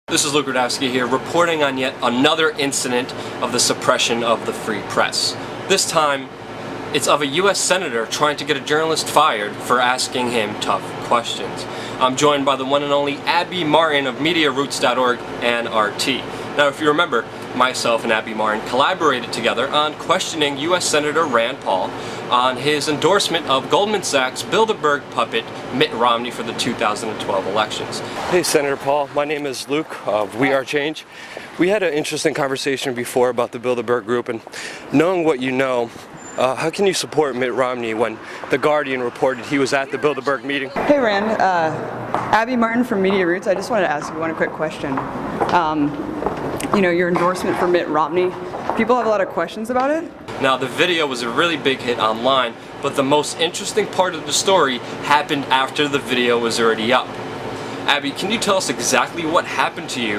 This is Luke Rudowski here, reporting on yet another incident of the suppression of the free press. This time, it's of a U.S. Senator trying to get a journalist fired for asking him tough questions. I'm joined by the one and only Abby Martin of MediaRoots.org and RT. Now, if you remember, myself and Abby Martin collaborated together on questioning U.S. Senator Rand Paul on his endorsement of Goldman Sachs Bilderberg puppet Mitt Romney for the 2012 elections. Hey Senator Paul, my name is Luke of We Are Change. We had an interesting conversation before about the Bilderberg group, and knowing what you know, how can you support Mitt Romney when The Guardian reported he was at the Bilderberg meeting? Hey Rand, Abby Martin from Media Roots. I just wanted to ask you one quick question. You know, your endorsement for Mitt Romney, people have a lot of questions about it. Now, the video was a really big hit online, but the most interesting part of the story happened after the video was already up. Abby, can you tell us exactly what happened to you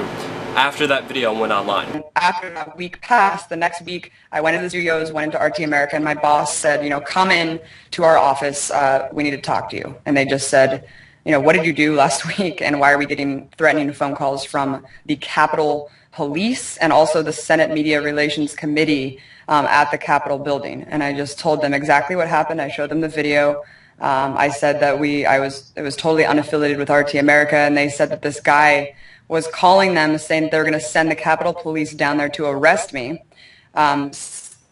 after that video went online? After that week passed, the next week I went into the studios, went into RT America, and my boss said, you know, come in to our office, we need to talk to you. And they just said, you know, what did you do last week, and why are we getting threatening phone calls from the Capitol Police and also the Senate Media Relations Committee at the Capitol building? And I just told them exactly what happened. I showed them the video. I said that it was totally unaffiliated with RT America, and they said that this guy was calling them saying that they were going to send the Capitol Police down there to arrest me,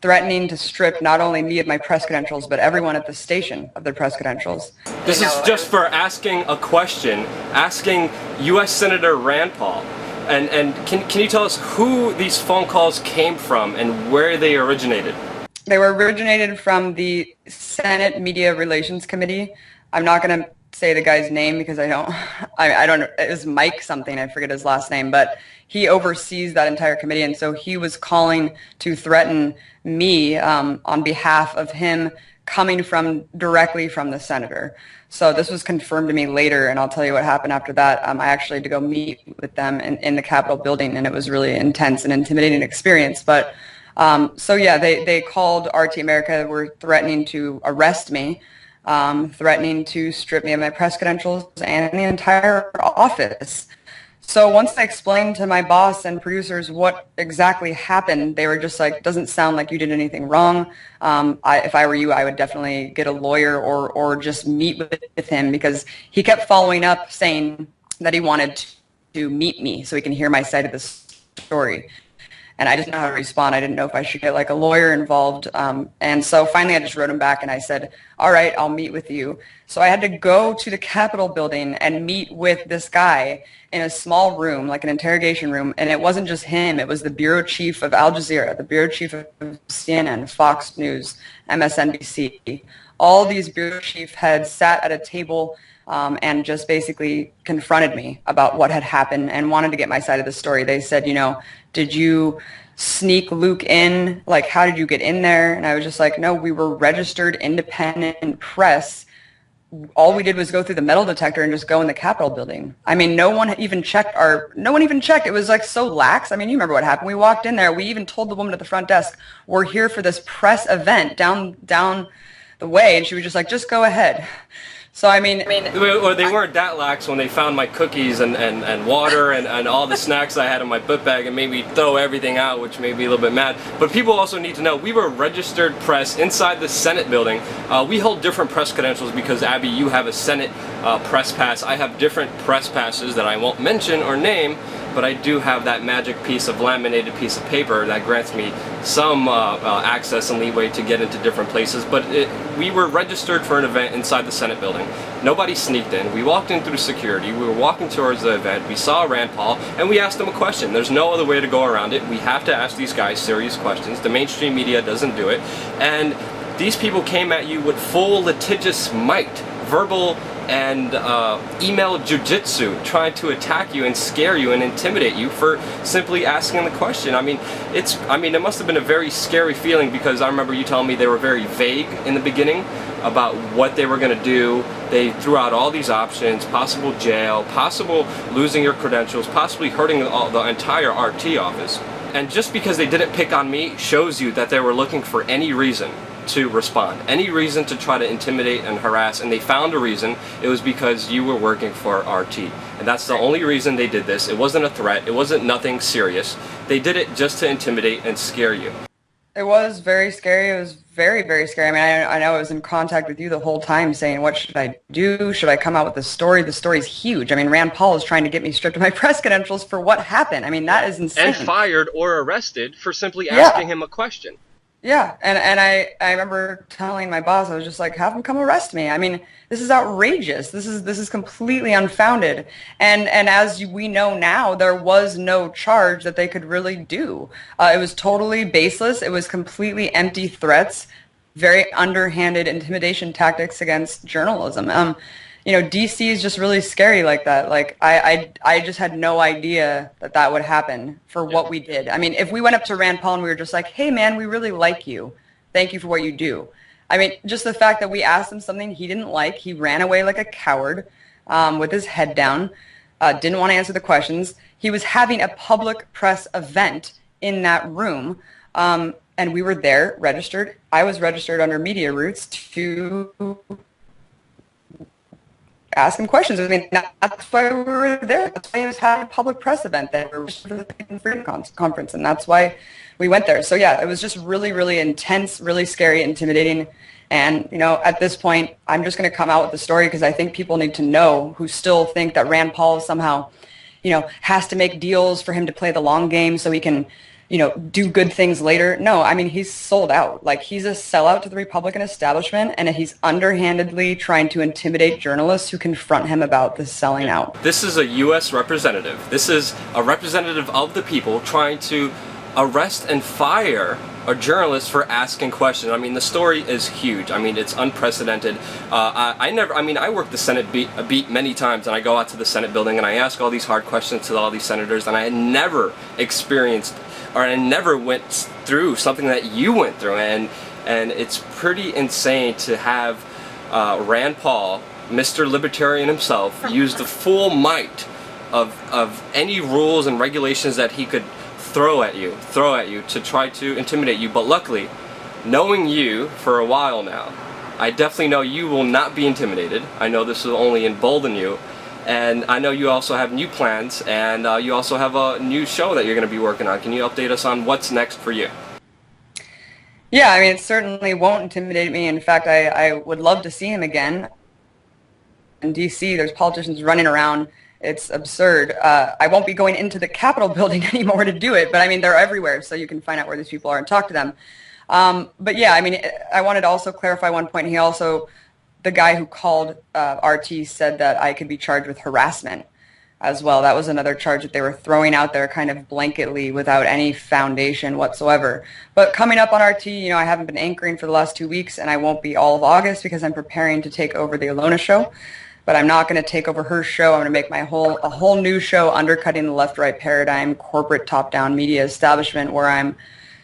threatening to strip not only me of my press credentials, but everyone at the station of their press credentials. This is just for asking a question, asking U.S. Senator Rand Paul. And can you tell us who these phone calls came from and where they originated? They were originated from the Senate Media Relations Committee. I'm not going to say the guy's name because I don't, it was Mike something, I forget his last name, but he oversees that entire committee, and so he was calling to threaten me on behalf of him coming directly from the senator. So this was confirmed to me later, and I'll tell you what happened after that. I actually had to go meet with them in the Capitol building, and it was really intense and intimidating experience. But so yeah, they called RT America, were threatening to arrest me, threatening to strip me of my press credentials and the entire office. So once I explained to my boss and producers what exactly happened, they were just like, doesn't sound like you did anything wrong. If I were you, I would definitely get a lawyer or just meet with him, because he kept following up saying that he wanted to meet me so he can hear my side of the story. And I didn't know how to respond. I didn't know if I should get like a lawyer involved. And so finally I just wrote him back and I said, all right, I'll meet with you. So I had to go to the Capitol building and meet with this guy in a small room, like an interrogation room. And it wasn't just him. It was the bureau chief of Al Jazeera, the bureau chief of CNN, Fox News, MSNBC. All these bureau chief heads sat at a table and just basically confronted me about what had happened and wanted to get my side of the story. They said, you know, did you sneak Luke in? Like, how did you get in there? And I was just like, no, we were registered independent press. All we did was go through the metal detector and just go in the Capitol building. I mean, no one even checked. It was like so lax. I mean, you remember what happened. We walked in there. We even told the woman at the front desk, we're here for this press event down the way. And she was just like, just go ahead. So I mean, well, they weren't that lax when they found my cookies and water and all the snacks I had in my book bag and made me throw everything out, which made me a little bit mad. But people also need to know we were registered press inside the Senate building. We hold different press credentials because, Abby, you have a Senate press pass. I have different press passes that I won't mention or name, but I do have that magic piece of laminated piece of paper that grants me some access and leeway to get into different places. But we were registered for an event inside the Senate building. Nobody sneaked in. We walked in through security. We were walking towards the event. We saw Rand Paul, and we asked him a question. There's no other way to go around it. We have to ask these guys serious questions. The mainstream media doesn't do it. And these people came at you with full litigious might, verbal and email jujitsu, trying to attack you and scare you and intimidate you for simply asking the question. I mean, it must have been a very scary feeling, because I remember you telling me they were very vague in the beginning about what they were going to do. They threw out all these options: possible jail, possible losing your credentials, possibly hurting the entire RT office. And just because they didn't pick on me shows you that they were looking for any reason to respond, any reason to try to intimidate and harass, and they found a reason. It was because you were working for RT. And that's the only reason they did this. It wasn't a threat. It wasn't nothing serious. They did it just to intimidate and scare you. It was very scary. It was very, very scary. I mean, I know I was in contact with you the whole time saying, what should I do? Should I come out with a story? The story's huge. I mean, Rand Paul is trying to get me stripped of my press credentials for what happened. I mean, that is insane. And fired or arrested for simply asking him a question. Yeah, and I remember telling my boss, I was just like, have him come arrest me. I mean, this is outrageous. This is completely unfounded. And as we know now, there was no charge that they could really do. It was totally baseless. It was completely empty threats, very underhanded intimidation tactics against journalism. DC is just really scary like that. Like I just had no idea that would happen for what we did. I mean, if we went up to Rand Paul and we were just like, "Hey man, we really like you. Thank you for what you do." I mean, just the fact that we asked him something he didn't like, he ran away like a coward, with his head down, didn't want to answer the questions. He was having a public press event in that room, and we were there registered. I was registered under Media Roots to ask him questions. I mean, that's why we were there. That's why he was having a public press event there for the Freedom Conference, and that's why we went there. So yeah, it was just really, really intense, really scary, intimidating. And, at this point, I'm just going to come out with the story because I think people need to know who still think that Rand Paul somehow, has to make deals for him to play the long game so he can, do good things later. No, I mean, he's sold out. Like, he's a sellout to the Republican establishment, and he's underhandedly trying to intimidate journalists who confront him about this selling out. This is a U.S. representative. This is a representative of the people trying to arrest and fire a journalist for asking questions. I mean, the story is huge. I mean, it's unprecedented. I work the Senate beat many times, and I go out to the Senate building and I ask all these hard questions to all these senators, and I had never experienced, or I never went through something that you went through, and it's pretty insane to have Rand Paul, Mr. Libertarian himself, use the full might of any rules and regulations that he could throw at you to try to intimidate you. But luckily, knowing you for a while now, I definitely know you will not be intimidated. I know this will only embolden you. And I know you also have new plans, and you also have a new show that you're going to be working on. Can you update us on what's next for you? Yeah, I mean, it certainly won't intimidate me. In fact, I would love to see him again. In D.C., there's politicians running around. It's absurd. I won't be going into the Capitol building anymore to do it, but I mean, they're everywhere, so you can find out where these people are and talk to them. But yeah, I mean, I wanted to also clarify one point. The guy who called RT said that I could be charged with harassment as well. That was another charge that they were throwing out there kind of blanketly without any foundation whatsoever. But coming up on RT, I haven't been anchoring for the last 2 weeks, and I won't be all of August because I'm preparing to take over the Alona show. But I'm not going to take over her show. I'm going to make a whole new show, undercutting the left-right paradigm, corporate top-down media establishment, where I'm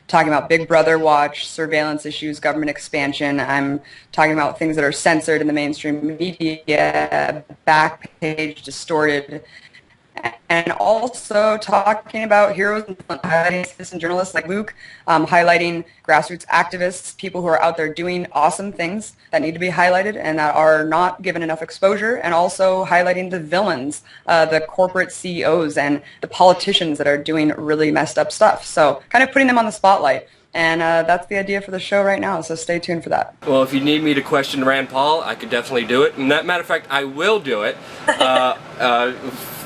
talking about Big Brother watch, surveillance issues, government expansion. I'm talking about things that are censored in the mainstream media, backpage, distorted, and also talking about heroes and highlighting citizen journalists like Luke, highlighting grassroots activists, people who are out there doing awesome things that need to be highlighted and that are not given enough exposure, and also highlighting the villains, the corporate CEOs and the politicians that are doing really messed up stuff. So kind of putting them on the spotlight. And that's the idea for the show right now, so stay tuned for that. Well, if you need me to question Rand Paul, I could definitely do it. Matter of fact, I will do it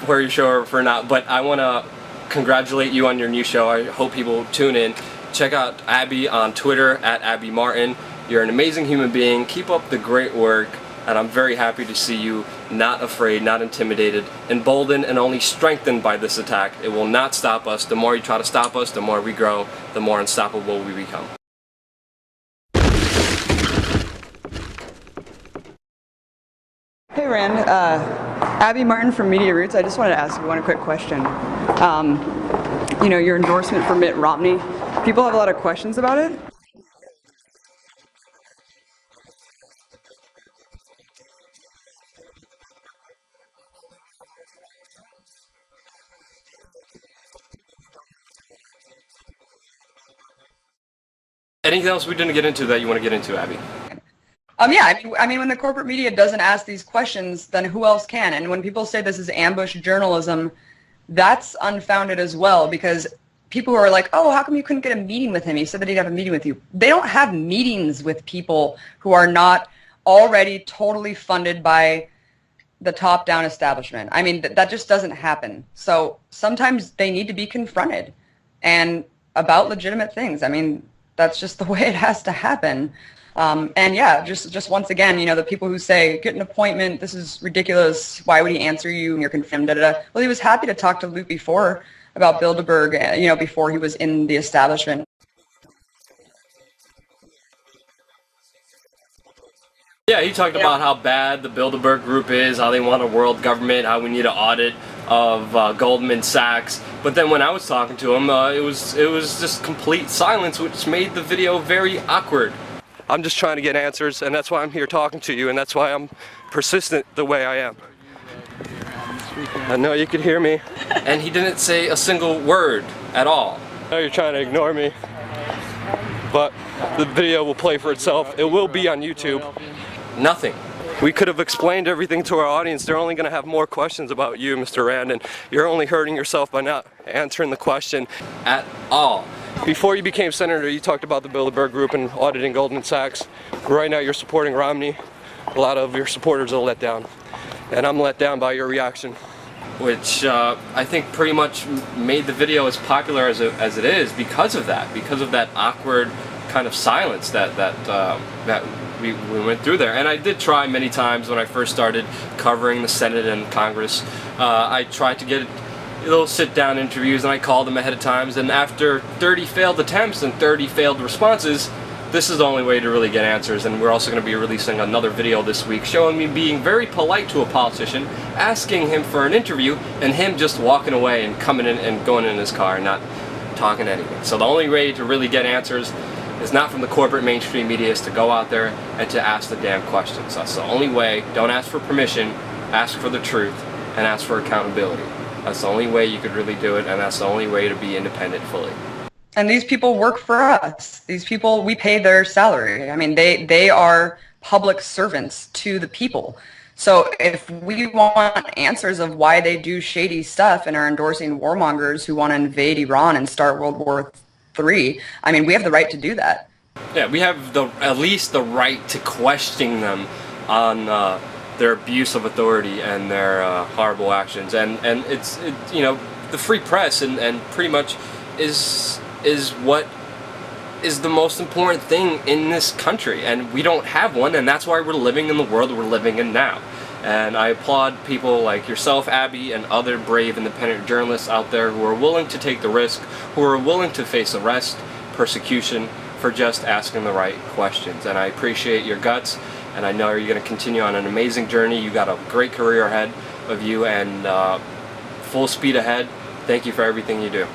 for your show or for not. But I want to congratulate you on your new show. I hope people tune in. Check out Abby on Twitter, @AbbyMartin. You're an amazing human being. Keep up the great work. And I'm very happy to see you not afraid, not intimidated, emboldened, and only strengthened by this attack. It will not stop us. The more you try to stop us, the more we grow, the more unstoppable we become. Hey Rand, Abby Martin from Media Roots. I just wanted to ask you one quick question. Your endorsement for Mitt Romney, people have a lot of questions about it. Anything else we didn't get into that you want to get into, Abby? Yeah, I mean, when the corporate media doesn't ask these questions, then who else can? And when people say this is ambush journalism, that's unfounded as well, because people who are like, oh, how come you couldn't get a meeting with him? He said that he'd have a meeting with you. They don't have meetings with people who are not already totally funded by the top-down establishment. I mean, that just doesn't happen. So sometimes they need to be confronted and about legitimate things. I mean, that's just the way it has to happen. And yeah, just once again, the people who say, get an appointment, this is ridiculous, why would he answer you, and you're confirmed, da-da-da. Well, he was happy to talk to Luke before about Bilderberg, before he was in the establishment. Yeah, he talked about how bad the Bilderberg Group is, how they want a world government, how we need an audit of Goldman Sachs. But then when I was talking to him, it was just complete silence, which made the video very awkward. I'm just trying to get answers, and that's why I'm here talking to you, and that's why I'm persistent the way I am. I know you could hear me. And he didn't say a single word at all. I know you're trying to ignore me, but the video will play for itself. It will be on YouTube. Nothing. We could have explained everything to our audience. They're only going to have more questions about you, Mr. Rand, and you're only hurting yourself by not answering the question at all. Before you became senator, you talked about the Bilderberg Group and auditing Goldman Sachs. Right now you're supporting Romney. A lot of your supporters are let down. And I'm let down by your reaction. Which I think pretty much made the video as popular as it is because of that awkward kind of silence that we went through there. And I did try many times when I first started covering the Senate and Congress. I tried to get little sit-down interviews, and I called them ahead of times, and after 30 failed attempts and 30 failed responses, this is the only way to really get answers. And we're also going to be releasing another video this week showing me being very polite to a politician, asking him for an interview, and him just walking away and coming in and going in his car and not talking anything. So the only way to really get answers is not from the corporate mainstream media, is to go out there and to ask the damn questions. That's the only way. Don't ask for permission, ask for the truth, and ask for accountability. That's the only way you could really do it, and that's the only way to be independent fully. And these people work for us. These people, we pay their salary. I mean, they are public servants to the people. So if we want answers of why they do shady stuff and are endorsing warmongers who want to invade Iran and start World War III, I mean, we have the right to do that. Yeah, we have at least the right to question them on their abuse of authority and their horrible actions, and it's the free press and pretty much is what is the most important thing in this country, and we don't have one, and that's why we're living in the world we're living in now. And I applaud people like yourself, Abby, and other brave independent journalists out there who are willing to take the risk, who are willing to face arrest, persecution, for just asking the right questions. And I appreciate your guts, and I know you're going to continue on an amazing journey. You got a great career ahead of you, and full speed ahead. Thank you for everything you do.